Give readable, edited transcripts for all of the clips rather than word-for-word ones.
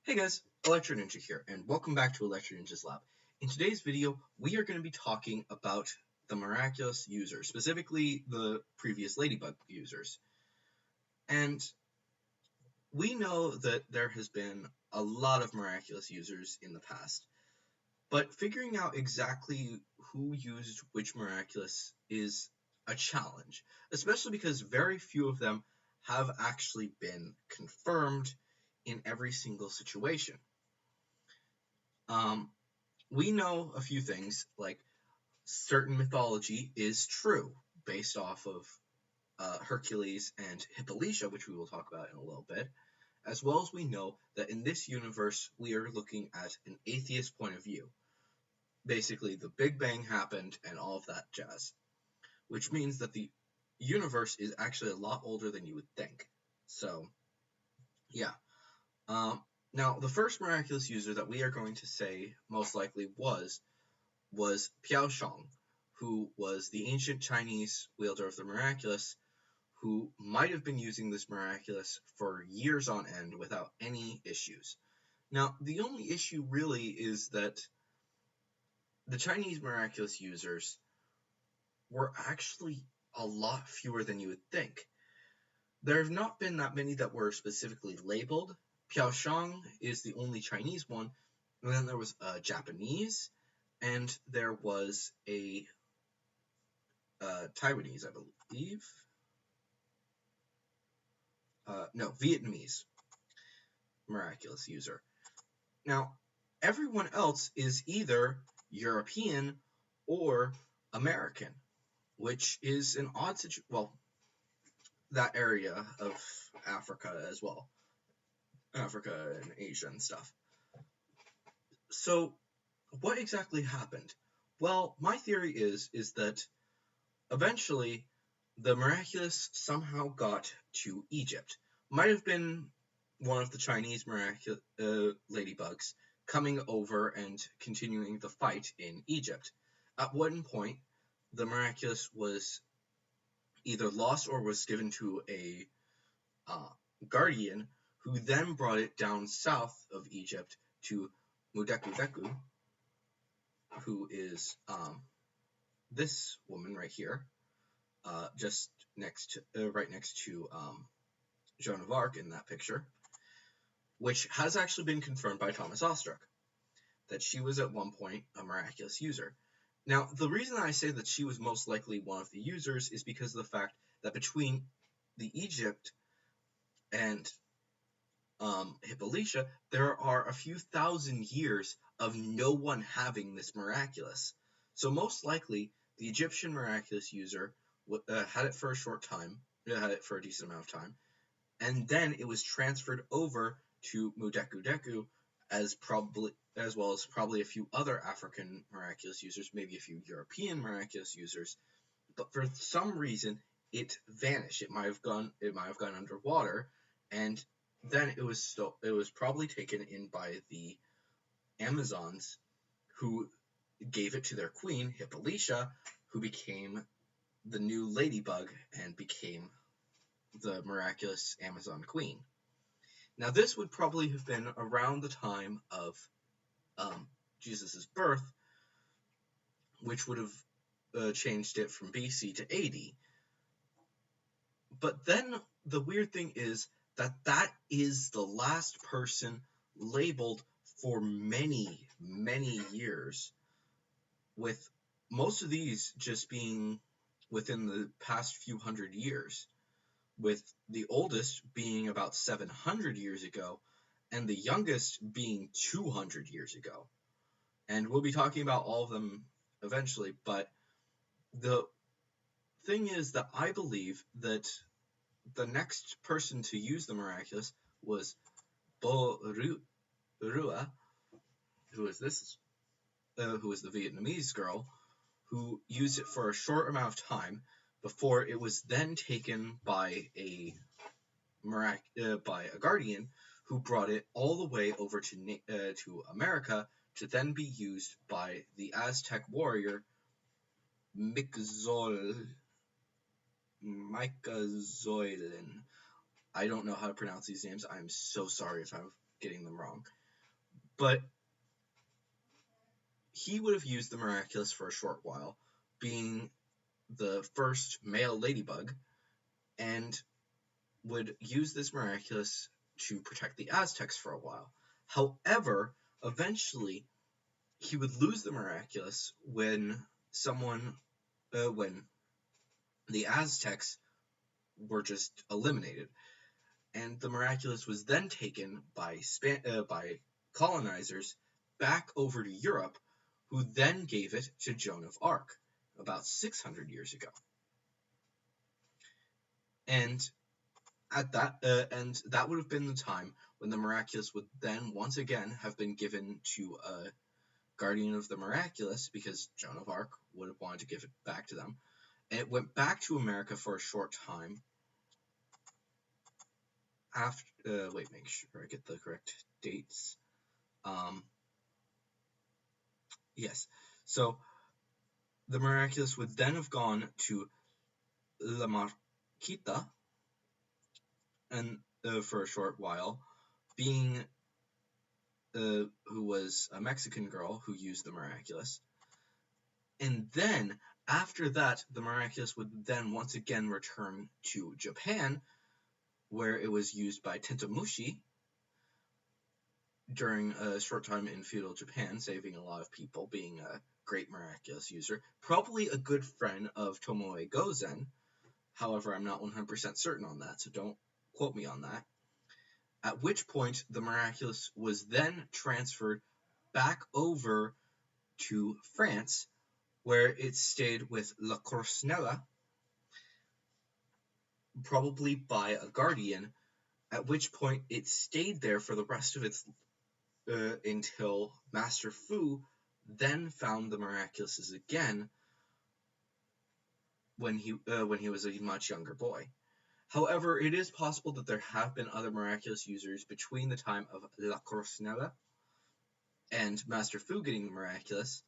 Hey guys, Electro Ninja here, and welcome back to Electro Ninja's Lab. In today's video, we are going to be talking about the miraculous users, specifically the previous Ladybug users. And we know that there has been a lot of miraculous users in the past, but figuring out exactly who used which miraculous is a challenge, especially because very few of them have actually been confirmed in every single situation. We know a few things, like certain mythology is true based off of Hercules and Hippolyta, which we will talk about in a little bit, as well as we know that in this universe we are looking at an atheist point of view. Basically, the Big Bang happened and all of that jazz, which means that the universe is actually a lot older than you would think. So, yeah. Um, Now, the first miraculous user that we are going to say most likely was Piao Shang, who was the ancient Chinese wielder of the miraculous, who might have been using this miraculous for years on end without any issues. Now, the only issue really is that the Chinese miraculous users were actually a lot fewer than you would think. There have not been that many that were specifically labeled. Piao Shang is the only Chinese one, and then there was a Japanese, and there was a Taiwanese, I believe. No, Vietnamese miraculous user. Now, everyone else is either European or American, which is an odd situation. Well, that area of Africa as well. Africa and Asia and stuff. So, what exactly happened? Well, my theory is that eventually the miraculous somehow got to Egypt. Might have been one of the Chinese ladybugs coming over and continuing the fight in Egypt. At one point, the miraculous was either lost or was given to a guardian, who then brought it down south of Egypt to Mudeku Deku, who is this woman right here, just right next to Joan of Arc in that picture, which has actually been confirmed by Thomas Ostruck, that she was at one point a miraculous user. Now, the reason I say that she was most likely one of the users is because of the fact that between the Egypt and Hippolyta, there are a few thousand years of no one having this miraculous. So most likely, the Egyptian miraculous user had it for a short time, had it for a decent amount of time, and then it was transferred over to Mudeku Deku, as well as probably a few other African miraculous users, maybe a few European miraculous users. But for some reason, it vanished. It might have gone underwater, and then it was probably taken in by the Amazons, who gave it to their queen, Hippolyta, who became the new Ladybug and became the miraculous Amazon queen. Now, this would probably have been around the time of Jesus' birth, which would have changed it from BC to AD. But then the weird thing is that that is the last person labeled for many, many years, with most of these just being within the past few hundred years, with the oldest being about 700 years ago, and the youngest being 200 years ago. And we'll be talking about all of them eventually, but the thing is that I believe that the next person to use the miraculous was Bo Rua, who is the Vietnamese girl, who used it for a short amount of time before it was then taken by a guardian, who brought it all the way over to America to then be used by the Aztec warrior Miczoylin. I don't know how to pronounce these names. I'm so sorry if I've getting them wrong. But he would have used the miraculous for a short while, being the first male Ladybug, and would use this miraculous to protect the Aztecs for a while. However, eventually, he would lose the miraculous when the Aztecs were just eliminated, and the miraculous was then taken by colonizers back over to Europe, who then gave it to Joan of Arc about 600 years ago. And that would have been the time when the miraculous would then once again have been given to a guardian of the miraculous, because Joan of Arc would have wanted to give it back to them. And it went back to America for a short time. Make sure I get the correct dates. Yes. So the miraculous would then have gone to La Marquita, and for a short while, being who was a Mexican girl who used the miraculous. And then, after that, the miraculous would then once again return to Japan, where it was used by Tentamushi during a short time in feudal Japan, saving a lot of people, being a great miraculous user. Probably a good friend of Tomoe Gozen. However, I'm not 100% certain on that, so don't quote me on that. At which point, the miraculous was then transferred back over to France, where it stayed with La Corsnella, probably by a guardian, at which point it stayed there for the rest of its until Master Fu then found the miraculouses again when he was a much younger boy. However, it is possible that there have been other miraculous users between the time of La Corsnella and Master Fu getting the miraculous,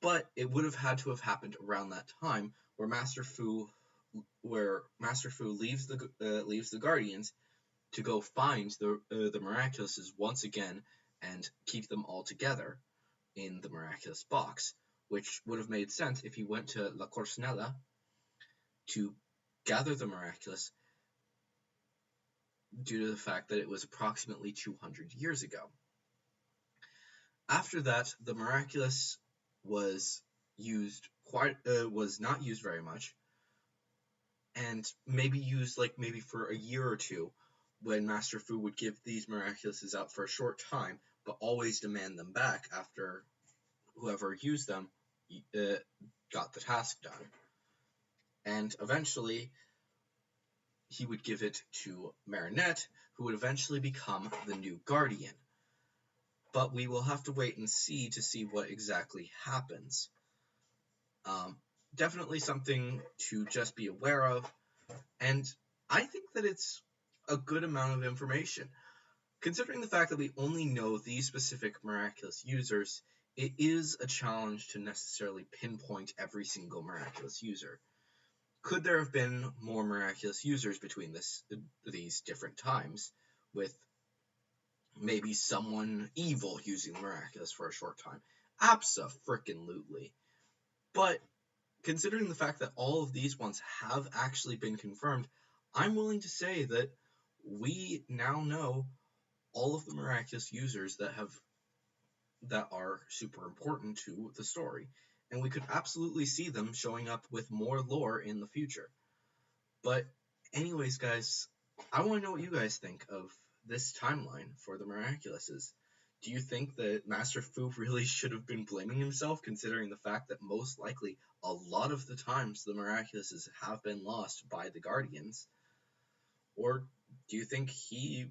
but it would have had to have happened around that time, where Master Fu leaves the Guardians to go find the miraculouses once again and keep them all together in the miraculous box, which would have made sense if he went to La Corsnella to gather the miraculous, due to the fact that it was approximately 200 years ago. After that, the miraculous was not used very much, and maybe used maybe for a year or two, when Master Fu would give these miraculouses out for a short time, but always demand them back after whoever used them got the task done. And eventually, he would give it to Marinette, who would eventually become the new Guardian. But we will have to wait and see to see what exactly happens. Definitely something to just be aware of, and I think that it's a good amount of information. Considering the fact that we only know these specific miraculous users, it is a challenge to necessarily pinpoint every single miraculous user. Could there have been more miraculous users between these different times, with maybe someone evil using the miraculous for a short time? Abso-frickin-lutely. But considering the fact that all of these ones have actually been confirmed, I'm willing to say that we now know all of the miraculous users that are super important to the story, and we could absolutely see them showing up with more lore in the future. But anyways, guys, I want to know what you guys think of this timeline for the miraculouses. Do you think that Master Fu really should have been blaming himself, considering the fact that most likely a lot of the times the miraculouses have been lost by the Guardians? Or do you think he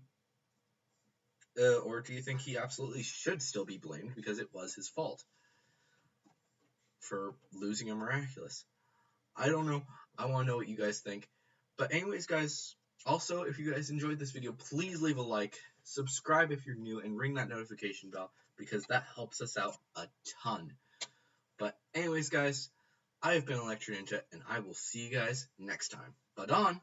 absolutely should still be blamed because it was his fault for losing a miraculous? I don't know. I want to know what you guys think. But anyways, guys, also, if you guys enjoyed this video, please leave a like, subscribe if you're new, and ring that notification bell, because that helps us out a ton. But anyways, guys, I have been Electro Ninja, and I will see you guys next time. Badon!